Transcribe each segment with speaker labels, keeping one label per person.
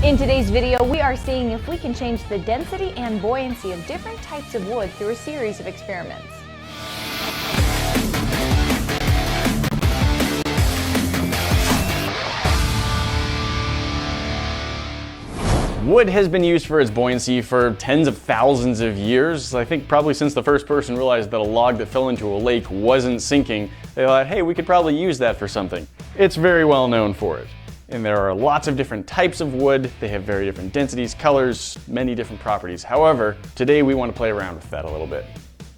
Speaker 1: In today's video, we are seeing if we can change the density and buoyancy of different types of wood through a series of experiments.
Speaker 2: Wood has been used for its buoyancy for tens of thousands of years. I think probably since the first person realized that a log that fell into a lake wasn't sinking, they thought, hey, we could probably use that for something. It's very well known for it. And there are lots of different types of wood. They have very different densities, colors, many different properties. However, today we want to play around with that a little bit.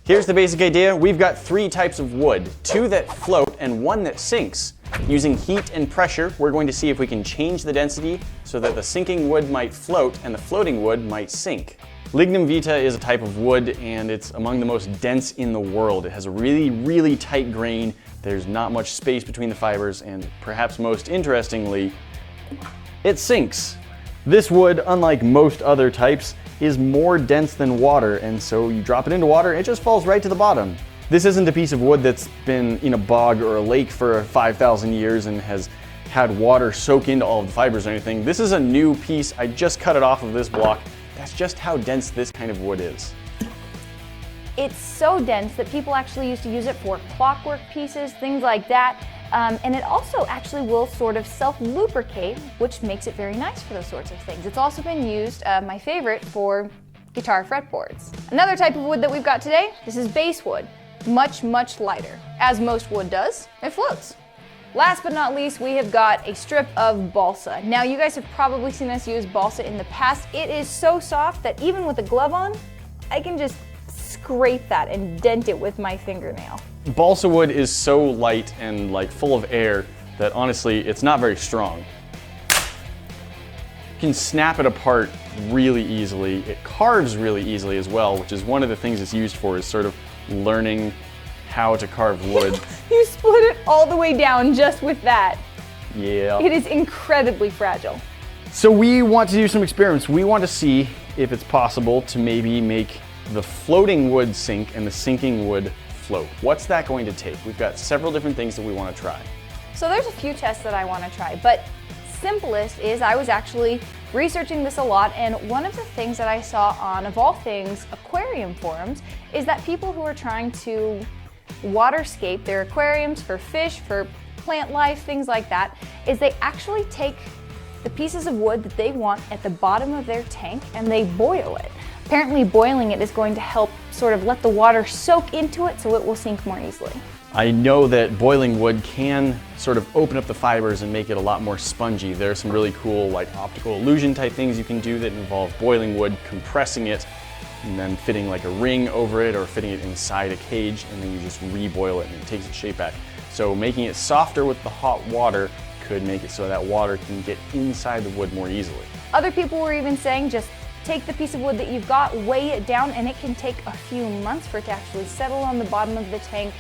Speaker 2: Here's the basic idea. We've got 3 types of wood, 2 that float and 1 that sinks. Using heat and pressure, we're going to see if we can change the density so that the sinking wood might float and the floating wood might sink. Lignum vitae is a type of wood and it's among the most dense in the world. It has a really tight grain. There's not much space between the fibers, and perhaps most interestingly, it sinks. This wood, unlike most other types, is more dense than water, and so you drop it into water, it just falls right to the bottom. This isn't a piece of wood that's been in a bog or a lake for 5,000 years and has had water soak into all of the fibers or anything. This is a new piece. I just cut it off of this block. That's just how dense this kind of wood is.
Speaker 1: It's so dense that people actually used to use it for clockwork pieces, things like that. And it also actually will sort of self-lubricate, which makes it very nice for those sorts of things. It's also been used, my favorite, for guitar fretboards. Another type of wood that we've got today, this is basswood. Much lighter. As most wood does, it floats. Last but not least, we have got a strip of balsa. Now, you guys have probably seen us use balsa in the past. It is so soft that even with a glove on, I can just scrape that and dent it with my fingernail.
Speaker 2: Balsa wood is so light and full of air that honestly, it's not very strong. You can snap it apart really easily. It carves really easily as well, which is one of the things it's used for, is sort of learning how to carve wood.
Speaker 1: You split it all the way down just with that.
Speaker 2: Yeah.
Speaker 1: It is incredibly fragile.
Speaker 2: So we want to do some experiments. We want to see if it's possible to maybe make the floating wood sink and the sinking wood float. What's that going to take? We've got several different things that we want to try.
Speaker 1: So there's a few tests that I want to try, but simplest is I was actually researching this a lot, and one of the things that I saw on, of all things, aquarium forums is that people who are trying to waterscape their aquariums for fish, for plant life, things like that, is they actually take the pieces of wood that they want at the bottom of their tank and they boil it. Apparently boiling it is going to help sort of let the water soak into it so it will sink more easily.
Speaker 2: I know that boiling wood can sort of open up the fibers and make it a lot more spongy. There are some really cool optical illusion type things you can do that involve boiling wood, compressing it, and then fitting a ring over it or fitting it inside a cage, and then you just reboil it and it takes its shape back. So making it softer with the hot water could make it so that water can get inside the wood more easily.
Speaker 1: Other people were even saying just take the piece of wood that you've got, weigh it down, and it can take a few months for it to actually settle on the bottom of the tank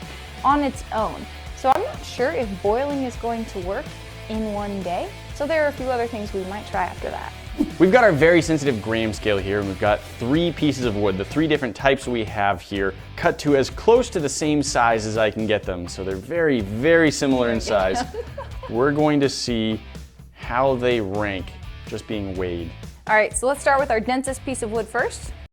Speaker 1: on its own. So I'm not sure if boiling is going to work in one day. So there are a few other things we might try after that.
Speaker 2: We've got our very sensitive gram scale here, and we've got 3 pieces of wood, the 3 different types we have here, cut to as close to the same size as I can get them. So they're very similar in size. We're going to see how they rank just being weighed.
Speaker 1: All right, so let's start with our densest piece of wood first.